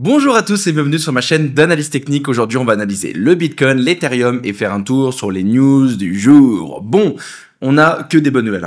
Bonjour à tous et bienvenue sur ma chaîne d'analyse technique. Aujourd'hui, on va analyser le Bitcoin, l'Ethereum et faire un tour sur les news du jour. Bon, on a que des bonnes nouvelles,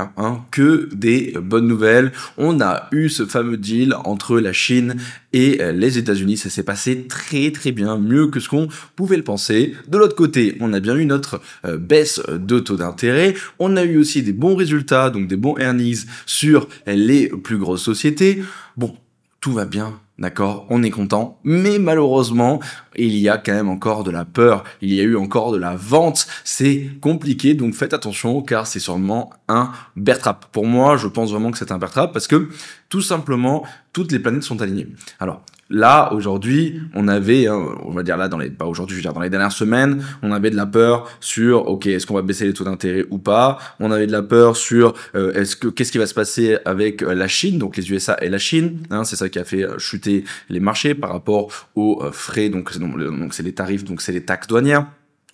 que des bonnes nouvelles. On a eu ce fameux deal entre la Chine et les États-Unis. Ça s'est passé très bien, mieux que ce qu'on pouvait le penser. De l'autre côté, on a bien eu notre baisse de taux d'intérêt. On a eu aussi des bons résultats, donc des bons earnings sur les plus grosses sociétés. Bon, tout va bien. D'accord, on est content, mais malheureusement, il y a quand même encore de la peur, il y a eu encore de la vente, c'est compliqué, donc faites attention, car c'est sûrement un bear trap. Pour moi, je pense vraiment que c'est un bear trap, parce que, tout simplement, toutes les planètes sont alignées. Alors, là, aujourd'hui, on avait, on va dire là, pas aujourd'hui, je veux dire dans les dernières semaines, on avait de la peur sur, ok, est-ce qu'on va baisser les taux d'intérêt ou pas? On avait de la peur sur, qu'est-ce qui va se passer avec la Chine, donc les USA et la Chine, c'est ça qui a fait chuter les marchés par rapport aux frais, donc c'est les tarifs, donc c'est les taxes douanières.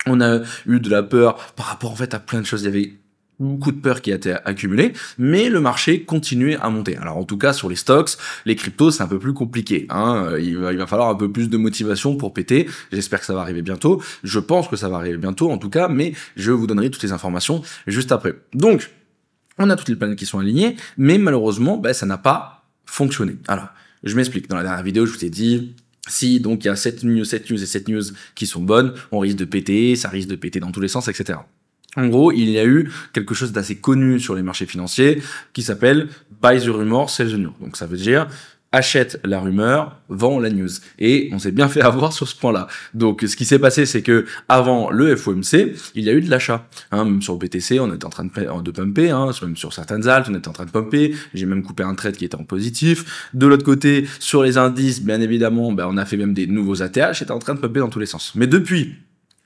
On a eu de la peur par rapport en fait à plein de choses. Il y avait beaucoup de peur qui a été accumulée, mais le marché continuait à monter. Alors en tout cas sur les stocks, les cryptos c'est un peu plus compliqué. Il va falloir un peu plus de motivation pour péter. J'espère que ça va arriver bientôt. Je pense que ça va arriver bientôt en tout cas, mais je vous donnerai toutes les informations juste après. Donc on a toutes les planètes qui sont alignées, mais malheureusement ça n'a pas fonctionné. Alors je m'explique. Dans la dernière vidéo je vous ai dit, si donc il y a 7 news et 7 news qui sont bonnes, on risque de péter, ça risque de péter dans tous les sens, etc. En gros, il y a eu quelque chose d'assez connu sur les marchés financiers qui s'appelle buy the rumor, sell the news. Donc ça veut dire achète la rumeur, vend la news. Et on s'est bien fait avoir sur ce point-là. Donc ce qui s'est passé, c'est que avant le FOMC, il y a eu de l'achat. Même sur le BTC, on était en train de pumper, même sur certaines altes, on était en train de pumper. J'ai même coupé un trade qui était en positif. De l'autre côté, sur les indices, bien évidemment, on a fait même des nouveaux ATH, c'était en train de pumper dans tous les sens. Mais depuis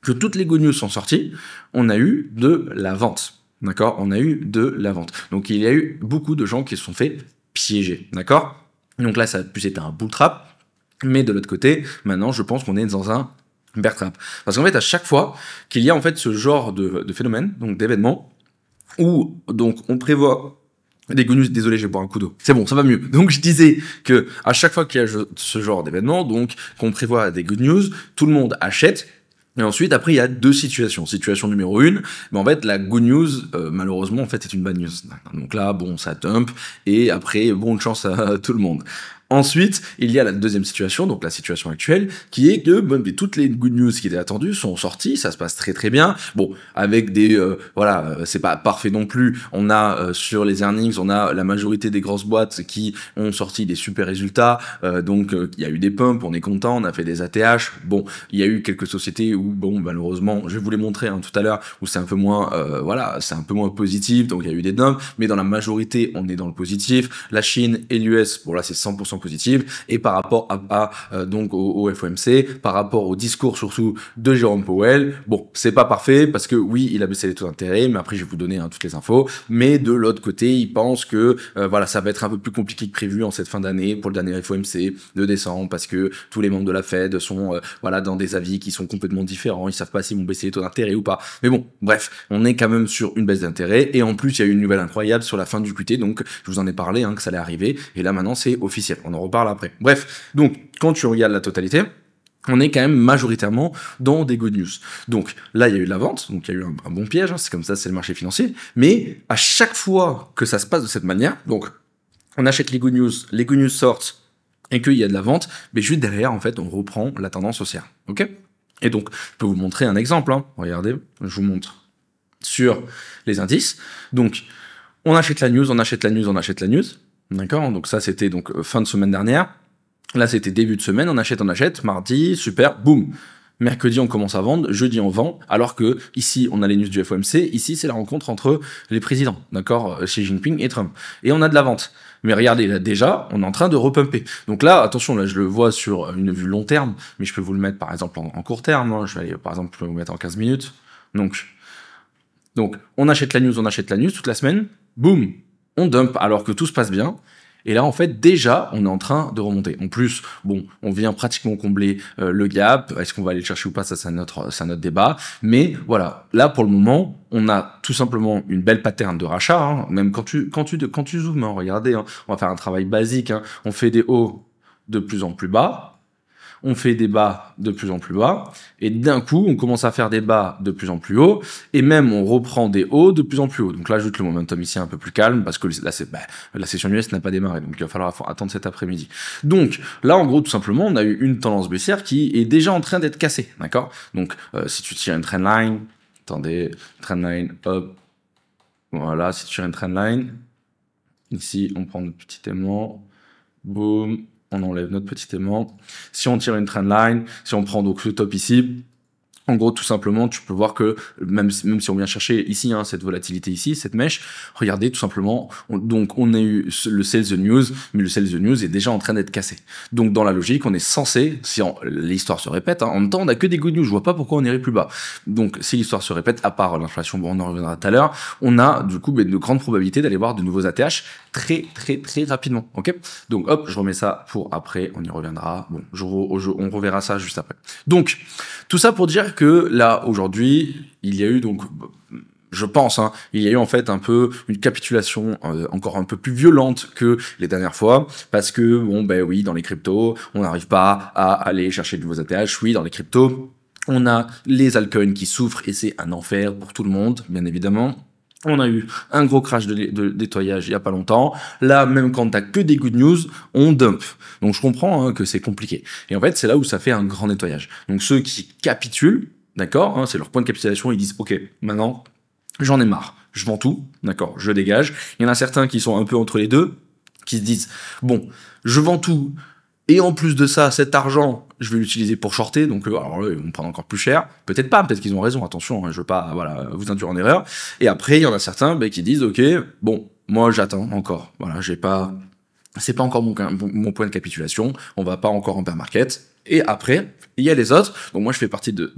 que toutes les good news sont sorties, on a eu de la vente. D'accord? On a eu de la vente. Donc il y a eu beaucoup de gens qui se sont fait piéger. D'accord? Donc là, ça a plus été un bull trap. Mais de l'autre côté, maintenant, je pense qu'on est dans un bear trap. Parce qu'en fait, à chaque fois qu'il y a en fait ce genre de phénomène, donc d'événement, où donc on prévoit des good news, désolé, je vais boire un coup d'eau. C'est bon, ça va mieux. Donc je disais que à chaque fois qu'il y a ce genre d'événement, donc qu'on prévoit des good news, tout le monde achète. Et ensuite, après, il y a deux situations. Situation numéro 1, mais en fait, la good news, malheureusement, en fait, c'est une bad news. Donc là, bon, ça dump, et après, bonne chance à tout le monde. Ensuite, il y a la deuxième situation, donc la situation actuelle, qui est que toutes les good news qui étaient attendues sont sorties, ça se passe très bien. Bon, avec des c'est pas parfait non plus. On a sur les earnings, on a la majorité des grosses boîtes qui ont sorti des super résultats. Donc il y a eu des pumps, on est content, on a fait des ATH. Bon, il y a eu quelques sociétés où malheureusement, je vais vous les montrer tout à l'heure, où c'est un peu moins c'est un peu moins positif. Donc il y a eu des dumps, mais dans la majorité, on est dans le positif. La Chine et l'US, bon là c'est 100% positive, et par rapport donc au FOMC, par rapport au discours surtout de Jérôme Powell, bon, c'est pas parfait parce que oui, il a baissé les taux d'intérêt, mais après je vais vous donner toutes les infos, mais de l'autre côté, il pense que ça va être un peu plus compliqué que prévu en cette fin d'année pour le dernier FOMC de décembre, parce que tous les membres de la Fed sont dans des avis qui sont complètement différents, ils savent pas s'ils vont baisser les taux d'intérêt ou pas. Mais bon, bref, on est quand même sur une baisse d'intérêt, et en plus il y a eu une nouvelle incroyable sur la fin du QT, donc je vous en ai parlé que ça allait arriver, et là maintenant c'est officiel. On en reparle après. Bref, donc quand tu regardes la totalité, on est quand même majoritairement dans des good news. Donc là, il y a eu de la vente, donc il y a eu un bon piège, c'est comme ça, c'est le marché financier, mais à chaque fois que ça se passe de cette manière, donc on achète les good news sortent, et qu'il y a de la vente, mais juste derrière, en fait, on reprend la tendance haussière. Ok? Et donc, je peux vous montrer un exemple. Regardez, je vous montre sur les indices. Donc, on achète la news, on achète la news, on achète la news. D'accord, donc ça c'était donc fin de semaine dernière. Là c'était début de semaine, on achète, mardi, super, boum. Mercredi on commence à vendre, jeudi on vend, alors que ici on a les news du FOMC, ici c'est la rencontre entre les présidents, d'accord, Xi Jinping et Trump. Et on a de la vente. Mais regardez, là déjà, on est en train de repumper. Donc là, attention, là je le vois sur une vue long terme, mais je peux vous le mettre par exemple en court terme. Je vais aller par exemple vous mettre en 15 minutes. Donc on achète la news toute la semaine, boum, on dump alors que tout se passe bien. Et là, en fait, déjà, on est en train de remonter. En plus, bon, on vient pratiquement combler le gap. Est-ce qu'on va aller le chercher ou pas? Ça, c'est notre débat. Mais voilà, là, pour le moment, on a tout simplement une belle pattern de rachat. Même quand tu zoomes, regardez, on va faire un travail basique. On fait des hauts de plus en plus bas. on fait des bas de plus en plus bas, et d'un coup, on commence à faire des bas de plus en plus haut, et même on reprend des hauts de plus en plus haut. Donc là, j'ajoute le momentum ici un peu plus calme, parce que là, la session US n'a pas démarré, donc il va falloir attendre cet après-midi. Donc là, en gros, tout simplement, on a eu une tendance baissière qui est déjà en train d'être cassée, d'accord? Donc si tu tires une trendline, attendez, trendline, hop, voilà, si tu tires une trendline, ici, on prend notre petit aimant, boum, on enlève notre petit aimant. Si on tire une trendline, si on prend donc le top ici, en gros, tout simplement, tu peux voir que même si on vient chercher ici cette volatilité ici, cette mèche, regardez tout simplement. Donc on a eu le sell the news, mais le sell the news est déjà en train d'être cassé. Donc dans la logique, on est censé, si l'histoire se répète, en même temps on n'a que des good news. Je vois pas pourquoi on irait plus bas. Donc si l'histoire se répète, à part l'inflation, bon on en reviendra tout à l'heure, on a du coup de grandes probabilités d'aller voir de nouveaux ATH très rapidement. Ok. Donc hop, je remets ça pour après, on y reviendra. Bon, on reverra ça juste après. Donc tout ça pour dire que là aujourd'hui il y a eu donc je pense il y a eu en fait un peu une capitulation encore un peu plus violente que les dernières fois parce que bon oui dans les cryptos on n'arrive pas à aller chercher de nouveaux ATH. Oui, dans les cryptos on a les altcoins qui souffrent et c'est un enfer pour tout le monde bien évidemment. On a eu un gros crash de nettoyage il y a pas longtemps. Là, même quand t'as que des good news, on dump. Donc je comprends que c'est compliqué. Et en fait, c'est là où ça fait un grand nettoyage. Donc ceux qui capitulent, d'accord, c'est leur point de capitulation, ils disent ok, maintenant j'en ai marre, je vends tout, d'accord, je dégage. Il y en a certains qui sont un peu entre les deux, qui se disent bon, je vends tout. Et en plus de ça, cet argent, je vais l'utiliser pour shorter, donc alors là, ils vont me prendre encore plus cher. Peut-être pas, peut-être qu'ils ont raison, attention, je veux pas vous induire en erreur. Et après, il y en a certains qui disent, ok, bon, moi j'attends encore. Voilà, c'est pas encore mon point de capitulation, on va pas encore en bear market. Et après, il y a les autres. Donc moi, je fais partie de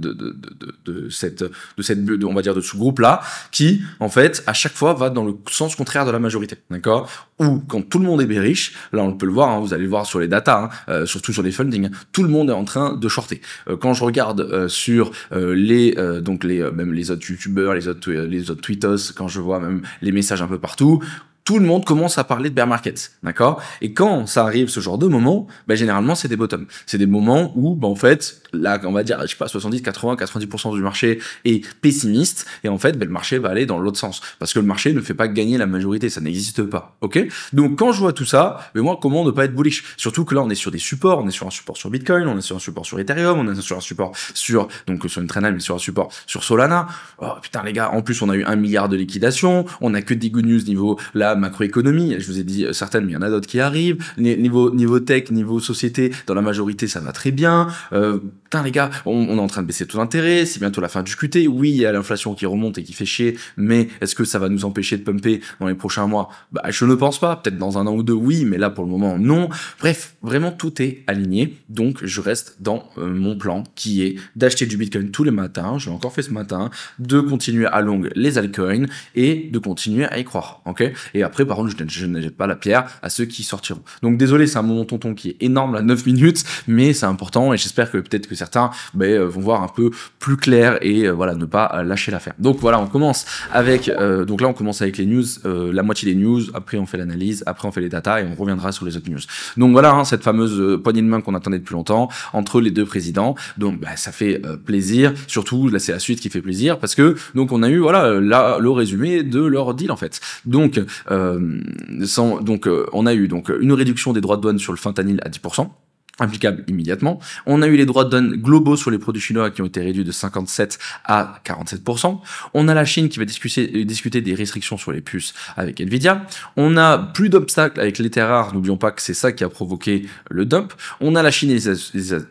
on va dire de ce groupe-là, qui, en fait, à chaque fois, va dans le sens contraire de la majorité. D'accord? Ou quand tout le monde est bearish, là, on peut le voir, vous allez le voir sur les datas, surtout sur les fundings, tout le monde est en train de shorter. Quand je regarde sur même les autres youtubeurs, les autres tweetos, quand je vois même les messages un peu partout, tout le monde commence à parler de bear market, d'accord? Et quand ça arrive ce genre de moment, généralement c'est des bottoms. C'est des moments où, en fait, là, on va dire, je sais pas, 70, 80, 90% du marché est pessimiste, et en fait, le marché va aller dans l'autre sens. Parce que le marché ne fait pas gagner la majorité, ça n'existe pas, ok? Donc quand je vois tout ça, moi, comment ne pas être bullish? Surtout que là, on est sur des supports, on est sur un support sur Bitcoin, on est sur un support sur Ethereum, on est sur un support sur une trendline, mais sur un support sur Solana. Oh putain les gars, en plus on a eu 1 milliard de liquidation, on a que des good news niveau là macroéconomie, je vous ai dit certaines, mais il y en a d'autres qui arrivent. Niveau tech, niveau société, dans la majorité, ça va très bien. Putain, les gars, on est en train de baisser le taux d'intérêt, c'est bientôt la fin du QT. Oui, il y a l'inflation qui remonte et qui fait chier, mais est-ce que ça va nous empêcher de pumper dans les prochains mois? Je ne pense pas. Peut-être dans un an ou deux, oui, mais là, pour le moment, non. Bref, vraiment, tout est aligné. Donc, je reste dans mon plan qui est d'acheter du Bitcoin tous les matins. Je l'ai encore fait ce matin, de continuer à long les altcoins et de continuer à y croire. Ok? Et après, par contre, je ne jette pas la pierre à ceux qui sortiront. Donc désolé, c'est un moment tonton qui est énorme, là, 9 minutes, mais c'est important et j'espère que peut-être que certains vont voir un peu plus clair et ne pas lâcher l'affaire. Donc voilà, on commence avec les news, la moitié des news, après on fait l'analyse, après on fait les datas et on reviendra sur les autres news. Donc voilà, cette fameuse poignée de main qu'on attendait depuis longtemps entre les deux présidents. Donc ça fait plaisir, surtout là c'est la suite qui fait plaisir parce que donc on a eu le résumé de leur deal en fait. Donc on a eu une réduction des droits de douane sur le fentanyl à 10%. Applicable immédiatement. On a eu les droits de douane globaux sur les produits chinois qui ont été réduits de 57 à 47%. On a la Chine qui va discuter des restrictions sur les puces avec Nvidia. On a plus d'obstacles avec les terres rares. N'oublions pas que c'est ça qui a provoqué le dump. On a la Chine et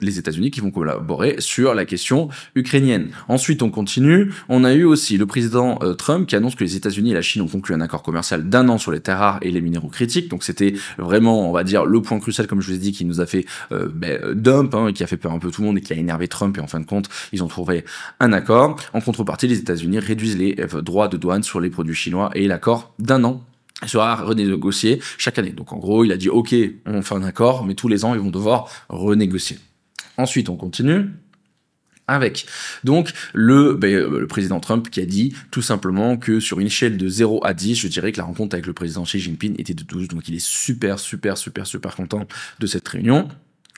les États-Unis qui vont collaborer sur la question ukrainienne. Ensuite, on continue. On a eu aussi le président Trump qui annonce que les États-Unis et la Chine ont conclu un accord commercial d'1 an sur les terres rares et les minéraux critiques. Donc c'était vraiment, on va dire, le point crucial, comme je vous ai dit, qui nous a fait dump, qui a fait peur un peu tout le monde et qui a énervé Trump, et en fin de compte ils ont trouvé un accord. En contrepartie, les États-Unis réduisent les droits de douane sur les produits chinois et l'accord d'1 an sera renégocié chaque année. Donc en gros il a dit ok, on fait un accord, mais tous les ans ils vont devoir renégocier. Ensuite on continue avec donc le président Trump qui a dit tout simplement que sur une échelle de 0 à 10, je dirais que la rencontre avec le président Xi Jinping était de 12, donc il est super content de cette réunion.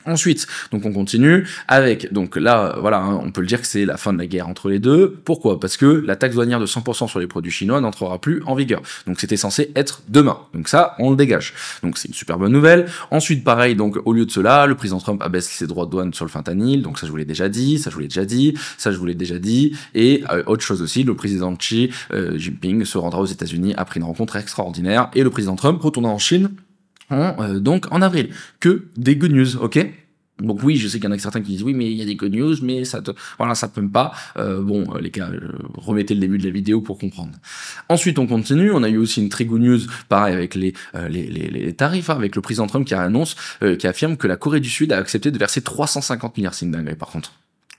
Ensuite, donc on continue avec, donc là, voilà, hein, on peut le dire que c'est la fin de la guerre entre les deux. Pourquoi? Parce que la taxe douanière de 100% sur les produits chinois n'entrera plus en vigueur. Donc c'était censé être demain. Donc ça, on le dégage. Donc c'est une super bonne nouvelle. Ensuite, pareil, donc au lieu de cela, le président Trump abaisse ses droits de douane sur le fentanyl. Donc ça, je vous l'ai déjà dit, ça, je vous l'ai déjà dit, ça, je vous l'ai déjà dit. Et autre chose aussi, le président Xi Jinping se rendra aux États-Unis après une rencontre extraordinaire. Et le président Trump retournera en Chine donc en avril. Que des good news, ok? Donc oui, je sais qu'il y en a certains qui disent oui, mais il y a des good news, mais ça te peut pas. Les gars, remettez le début de la vidéo pour comprendre. Ensuite, on continue. On a eu aussi une très good news, pareil avec les tarifs, hein, avec le président Trump qui affirme que la Corée du Sud a accepté de verser 350 milliards, c'est une dinguerie par contre,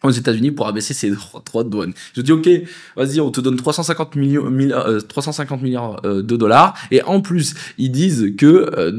aux États-Unis pour abaisser ses droits de douane. Je dis ok, vas-y, on te donne 350 milliards de dollars, et en plus ils disent que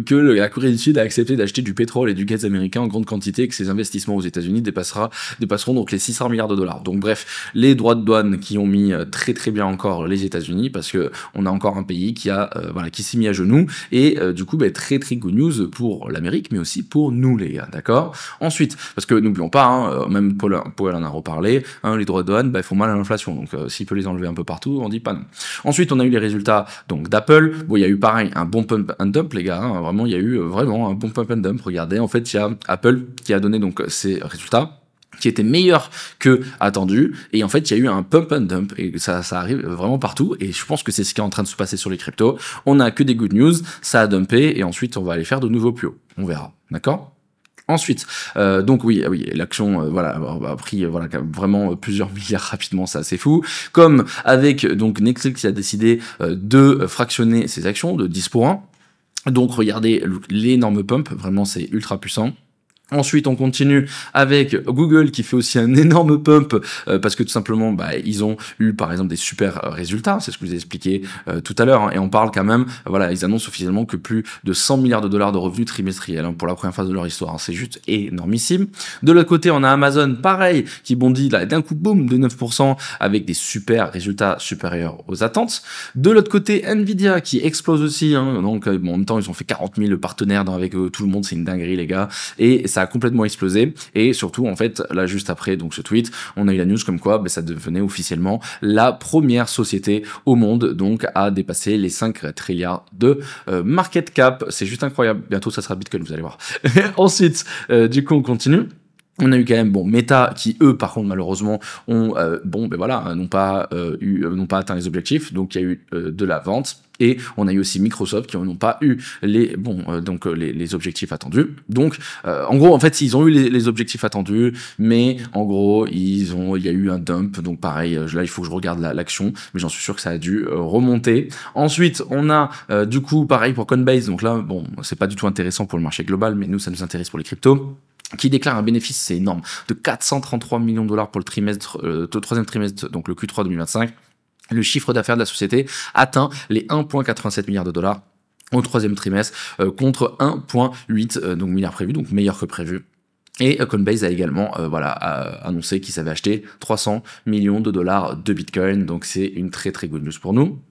que la Corée du Sud a accepté d'acheter du pétrole et du gaz américain en grande quantité, et que ses investissements aux États-Unis dépasseront donc les 600 milliards de dollars. Donc bref, les droits de douane qui ont mis très très bien encore les États-Unis, parce que on a encore un pays qui a qui s'est mis à genoux, et du coup très très good news pour l'Amérique, mais aussi pour nous les gars, d'accord. Ensuite, parce que n'oublions pas, hein, même Paul en a reparlé, hein, les droits de douane, ils font mal à l'inflation, donc s'il peut les enlever un peu partout, on dit pas non. Ensuite, on a eu les résultats donc d'Apple. Bon, il y a eu pareil un bon pump and dump les gars, hein, vraiment il y a eu vraiment un bon pump and dump. Regardez, en fait, il y a Apple qui a donné donc ses résultats qui étaient meilleurs que attendu, et en fait il y a eu un pump and dump, et ça arrive vraiment partout, et je pense que c'est ce qui est en train de se passer sur les cryptos. On a que des good news, ça a dumpé, et ensuite on va aller faire de nouveaux plus hauts, on verra, d'accord. Ensuite, donc oui, l'action a pris vraiment plusieurs milliards rapidement, c'est assez fou. Comme avec donc Netflix qui a décidé de fractionner ses actions de 10 pour 1. Donc regardez l'énorme pump, vraiment c'est ultra puissant. Ensuite, on continue avec Google qui fait aussi un énorme pump parce que tout simplement, ils ont eu par exemple des super résultats, c'est ce que je vous ai expliqué tout à l'heure, hein, et on parle quand même, ils annoncent officiellement que plus de 100 milliards de dollars de revenus trimestriels, hein, pour la première fois de leur histoire, hein, c'est juste énormissime. De l'autre côté, on a Amazon, pareil, qui bondit là d'un coup, boum, de 9% avec des super résultats supérieurs aux attentes. De l'autre côté, Nvidia qui explose aussi, hein, donc en même temps, ils ont fait 40 000 partenaires avec tout le monde, c'est une dinguerie les gars, et ça a complètement explosé. Et surtout, en fait, là juste après donc ce tweet, on a eu la news comme quoi ça devenait officiellement la première société au monde donc à dépasser les 5 trilliards de market cap. C'est juste incroyable. Bientôt ça sera Bitcoin, vous allez voir. Ensuite, du coup on continue. On a eu quand même Meta qui eux par contre malheureusement ont n'ont pas atteint les objectifs, donc il y a eu de la vente. Et on a eu aussi Microsoft qui n'ont pas eu les objectifs attendus. Donc en gros en fait ils ont eu les objectifs attendus, mais en gros il y a eu un dump. Donc pareil, là il faut que je regarde l'action, mais j'en suis sûr que ça a dû remonter. Ensuite on a du coup pareil pour Coinbase. Donc là c'est pas du tout intéressant pour le marché global, mais nous ça nous intéresse pour les cryptos, qui déclare un bénéfice, c'est énorme, de 433 millions de dollars pour le troisième trimestre, donc le Q3 2025. Le chiffre d'affaires de la société atteint les 1,87 milliards de dollars au troisième trimestre, contre 1,8 milliards prévu, donc meilleur que prévu. Et Coinbase a également annoncé qu'il savait acheter 300 millions de dollars de Bitcoin, donc c'est une très très good news pour nous.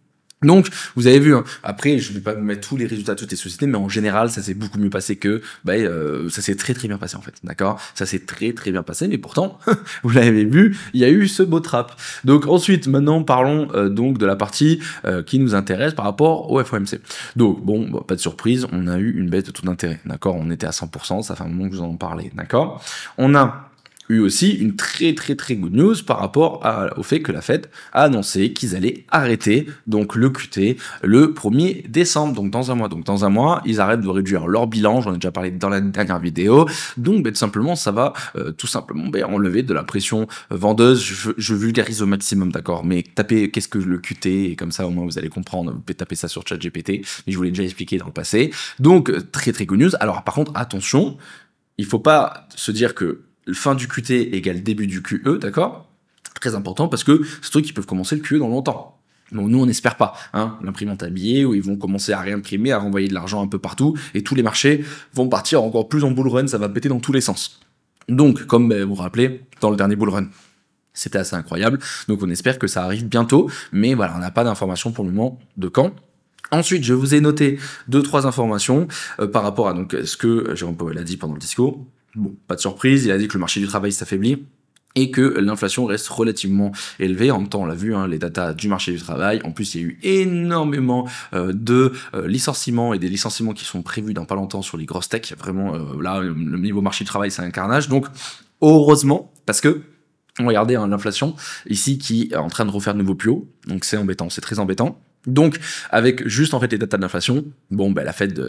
Donc, vous avez vu, hein, après, je vais pas vous mettre tous les résultats de toutes les sociétés, mais en général, ça s'est beaucoup mieux passé que, ça s'est très très bien passé en fait, d'accord. Ça s'est très très bien passé, mais pourtant, vous l'avez vu, il y a eu ce beau trap. Donc ensuite, maintenant, parlons donc de la partie qui nous intéresse par rapport au FOMC. Donc, pas de surprise, on a eu une baisse de taux d'intérêt, d'accord. On était à 100%, ça fait un moment que je vous en parlais, d'accord. On a eu aussi une très très très good news par rapport au fait que la Fed a annoncé qu'ils allaient arrêter donc le QT le 1er décembre, donc dans un mois. Donc dans un mois, ils arrêtent de réduire leur bilan, j'en ai déjà parlé dans la dernière vidéo. Donc tout simplement, ça va tout simplement enlever de la pression vendeuse. Je vulgarise au maximum, d'accord, mais tapez qu'est-ce que le QT, et comme ça au moins vous allez comprendre. Vous pouvez taper ça sur ChatGPT, mais je vous l'ai déjà expliqué dans le passé. Donc très très good news. Alors par contre, attention, il faut pas se dire que fin du QT égale début du QE, d'accord? Très important, parce que c'est truc qui peuvent commencer le QE dans longtemps. Donc nous on n'espère pas, hein, l'imprimante à billets où ils vont commencer à réimprimer, à renvoyer de l'argent un peu partout, et tous les marchés vont partir encore plus en bull run, ça va péter dans tous les sens. Donc comme vous vous rappelez, dans le dernier bull run, c'était assez incroyable, donc on espère que ça arrive bientôt, mais voilà, on n'a pas d'informations pour le moment de quand. Ensuite, je vous ai noté 2-3 informations par rapport à donc ce que Jérôme Powell a dit pendant le discours. Bon, pas de surprise, il a dit que le marché du travail s'affaiblit et que l'inflation reste relativement élevée. En même temps, on l'a vu, hein, les datas du marché du travail. En plus, il y a eu énormément de licenciements et des licenciements qui sont prévus dans pas longtemps sur les grosses tech. Vraiment, là, le niveau marché du travail, c'est un carnage. Donc, heureusement, parce que regardez hein, l'inflation ici qui est en train de refaire de nouveaux plus hauts. Donc, c'est embêtant, c'est très embêtant. Donc, avec juste en fait les datas de l'inflation, bon, ben la Fed,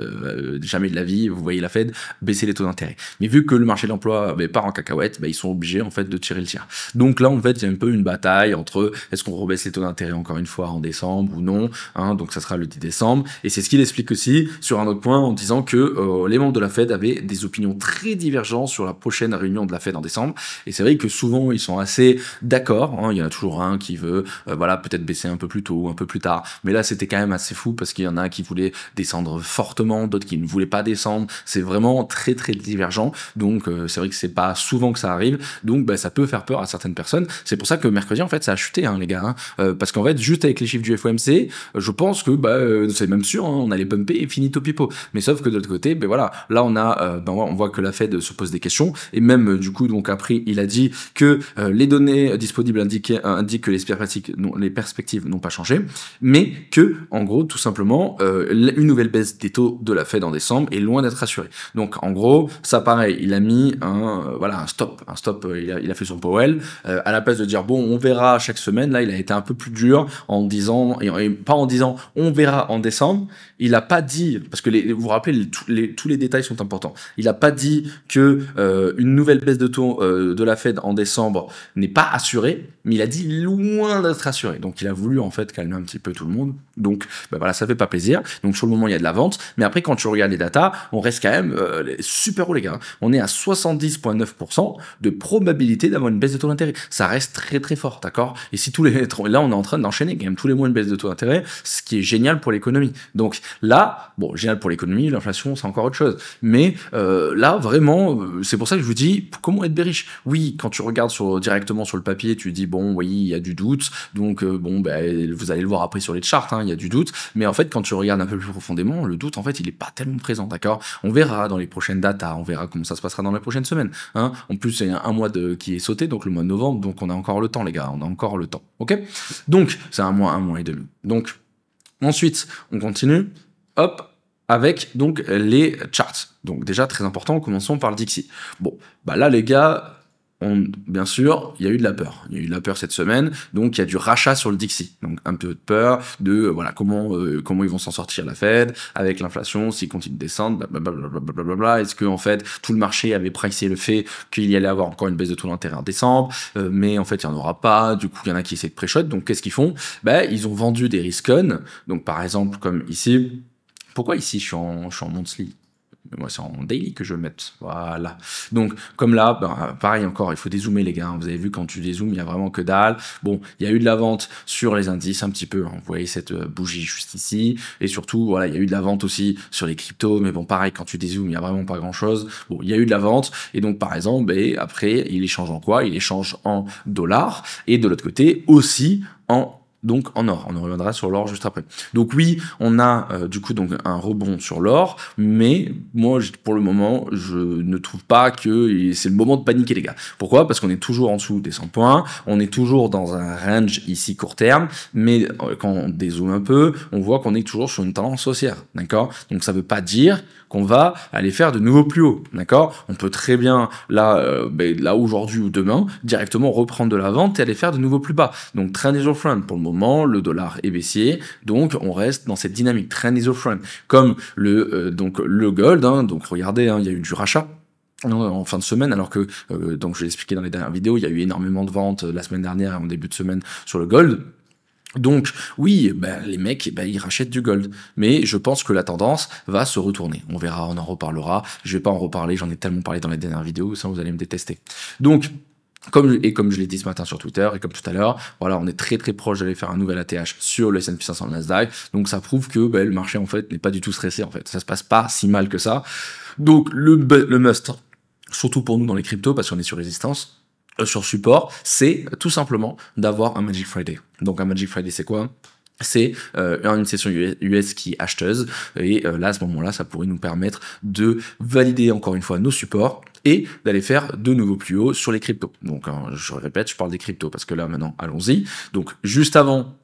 jamais de la vie, vous voyez la Fed baisser les taux d'intérêt. Mais vu que le marché de l'emploi part en cacahuète, ils sont obligés en fait de tirer le tir. Donc là, en fait, il y a un peu une bataille entre est-ce qu'on rebaisse les taux d'intérêt encore une fois en décembre ou non, hein, donc ça sera le 10 décembre. Et c'est ce qu'il explique aussi sur un autre point en disant que les membres de la Fed avaient des opinions très divergentes sur la prochaine réunion de la Fed en décembre. Et c'est vrai que souvent ils sont assez d'accord. Hein, il y en a toujours un qui veut, voilà, peut-être baisser un peu plus tôt, un peu plus tard. Mais là, c'était quand même assez fou parce qu'il y en a qui voulaient descendre fortement, d'autres qui ne voulaient pas descendre. C'est vraiment très très divergent. Donc c'est vrai que c'est pas souvent que ça arrive. Donc ça peut faire peur à certaines personnes. C'est pour ça que mercredi en fait ça a chuté hein, les gars. Hein, parce qu'en fait juste avec les chiffres du FOMC, je pense que c'est même sûr, hein, on allait bumper et finito pipo. Mais sauf que de l'autre côté, voilà, là on a, on voit que la Fed se pose des questions et même du coup donc après il a dit que les données disponibles indiquent que les perspectives n'ont pas changé, mais que, en gros, tout simplement, une nouvelle baisse des taux de la Fed en décembre est loin d'être assurée. Donc, en gros, ça pareil, il a mis un stop, il a fait son Powell, à la place de dire, bon, on verra chaque semaine, là, il a été un peu plus dur en disant, et pas en disant, on verra en décembre, il a pas dit, parce que vous vous rappelez, tous les détails sont importants, il a pas dit que une nouvelle baisse de taux de la Fed en décembre n'est pas assurée, mais il a dit loin d'être assuré. Donc, il a voulu, en fait, calmer un petit peu tout le monde. Donc, voilà, ça fait pas plaisir. Donc, sur le moment, il y a de la vente. Mais après, quand tu regardes les datas, on reste quand même super haut, les gars. On est à 70,9% de probabilité d'avoir une baisse de taux d'intérêt. Ça reste très, très fort, d'accord? Et si là, on est en train d'enchaîner quand même tous les mois une baisse de taux d'intérêt, ce qui est génial pour l'économie. Donc, là, bon, génial pour l'économie, l'inflation, c'est encore autre chose. Mais là, vraiment, c'est pour ça que je vous dis, comment être bearish? Oui, quand tu regardes directement sur le papier, tu dis, bon, oui, il y a du doute. Donc, vous allez le voir après sur les charts, hein, il y a du doute. Mais en fait, quand tu regardes un peu plus profondément, le doute, en fait, il est pas tellement présent, d'accord? On verra dans les prochaines datas, on verra comment ça se passera dans les prochaines semaines. Hein. En plus, il y a un mois qui est sauté, donc le mois de novembre, donc on a encore le temps, les gars, on a encore le temps, ok? Donc, c'est un mois et demi. Donc, ensuite, on continue, hop, avec donc les charts. Donc déjà, très important, commençons par le Dixie. Bon, là, les gars... bien sûr, il y a eu de la peur. Il y a eu de la peur cette semaine, donc il y a du rachat sur le Dixie. Donc un peu de peur de voilà comment ils vont s'en sortir la Fed avec l'inflation, s'ils continuent de descendre, blablabla. Est-ce que en fait tout le marché avait pricé le fait qu'il y allait avoir encore une baisse de taux d'intérêt en décembre, mais en fait il n'y en aura pas. Du coup il y en a qui essaient de pré-shot. Donc qu'est-ce qu'ils font? Ils ont vendu des risk-on. Donc par exemple comme ici. Pourquoi ici je suis en monthly? Moi, c'est en daily que je vais mettre. Voilà. Donc, comme là, pareil encore, il faut dézoomer, les gars. Vous avez vu, quand tu dézoomes, il y a vraiment que dalle. Bon, il y a eu de la vente sur les indices un petit peu. Hein. Vous voyez cette bougie juste ici. Et surtout, voilà, il y a eu de la vente aussi sur les cryptos. Mais bon, pareil, quand tu dézoomes, il y a vraiment pas grand-chose. Bon, il y a eu de la vente. Et donc, par exemple, après, il échange en quoi? Il échange en dollars. Et de l'autre côté, aussi en or. On reviendra sur l'or juste après. Donc oui, on a du coup donc un rebond sur l'or, mais moi pour le moment, je ne trouve pas que c'est le moment de paniquer, les gars. Pourquoi? Parce qu'on est toujours en dessous des 100 points, on est toujours dans un range ici court terme, mais quand on dézoome un peu, on voit qu'on est toujours sur une tendance haussière, d'accord? Donc ça veut pas dire qu'on va aller faire de nouveaux plus hauts, d'accord? On peut très bien, là aujourd'hui ou demain, directement reprendre de la vente et aller faire de nouveaux plus bas. Donc trend is your friend. Pour le moment, le dollar est baissier, donc on reste dans cette dynamique. Trend is your friend. Comme le gold, hein, donc regardez, hein, il y a eu du rachat en fin de semaine, alors que, donc je l'ai expliqué dans les dernières vidéos, il y a eu énormément de ventes la semaine dernière et en début de semaine sur le gold. Donc oui, les mecs, ils rachètent du gold, mais je pense que la tendance va se retourner. On verra, on en reparlera. Je vais pas en reparler, j'en ai tellement parlé dans les dernières vidéos, ça vous allez me détester. Donc comme je l'ai dit ce matin sur Twitter et comme tout à l'heure, voilà, on est très très proche d'aller faire un nouvel ATH sur le S&P 500 Nasdaq. Donc ça prouve que le marché en fait n'est pas du tout stressé en fait. Ça se passe pas si mal que ça. Donc le must, surtout pour nous dans les cryptos parce qu'on est sur résistance. Sur support, c'est tout simplement d'avoir un Magic Friday. Donc un Magic Friday, c'est quoi? c'est une session US qui est acheteuse, et là à ce moment-là ça pourrait nous permettre de valider encore une fois nos supports et d'aller faire de nouveaux plus hauts sur les cryptos. Donc je répète, je parle des cryptos parce que là maintenant allons-y. Donc juste avant,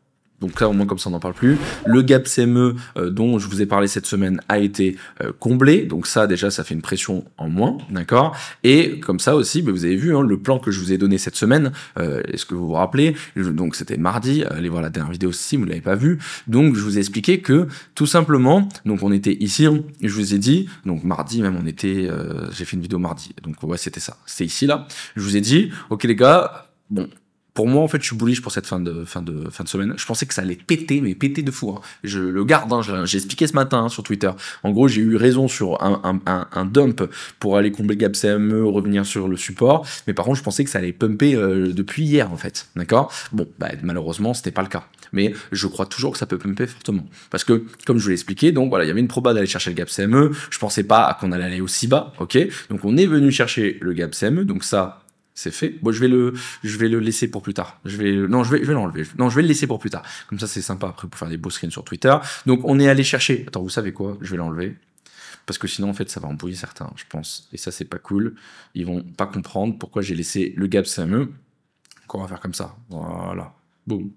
donc là au moins comme ça on n'en parle plus, le gap CME dont je vous ai parlé cette semaine a été comblé, donc ça déjà ça fait une pression en moins, d'accord. Et comme ça aussi, vous avez vu le plan que je vous ai donné cette semaine, est-ce que vous vous rappelez, donc c'était mardi, allez voir la dernière vidéo si vous ne l'avez pas vu. Donc je vous ai expliqué que tout simplement, donc on était ici, je vous ai dit, donc mardi même on était, j'ai fait une vidéo mardi, donc ouais c'était ça, c'était ici là, je vous ai dit, ok les gars, bon, pour moi, en fait, je suis bullish pour cette fin de semaine. Je pensais que ça allait péter, mais péter de fou. Hein. Je le garde, j'ai expliqué ce matin sur Twitter. En gros, j'ai eu raison sur un dump pour aller combler le gap CME, revenir sur le support. Mais par contre, je pensais que ça allait pumper depuis hier, en fait. D'accord. Bon, malheureusement, c'était pas le cas. Mais je crois toujours que ça peut pumper fortement. Parce que, comme je vous l'ai expliqué, donc voilà, il y avait une proba d'aller chercher le gap CME. Je pensais pas qu'on allait aller aussi bas, ok. Donc on est venu chercher le gap CME. Donc ça, c'est fait. Bon, je vais le laisser pour plus tard. Je vais l'enlever. Non, je vais le laisser pour plus tard. Comme ça, c'est sympa après pour faire des beaux screens sur Twitter. Donc, on est allé chercher. Attends, vous savez quoi? Je vais l'enlever. Parce que sinon, en fait, ça va embrouiller certains, je pense. Et ça, c'est pas cool. Ils vont pas comprendre pourquoi j'ai laissé le gap CME. Donc, on va faire comme ça. Voilà. Boum.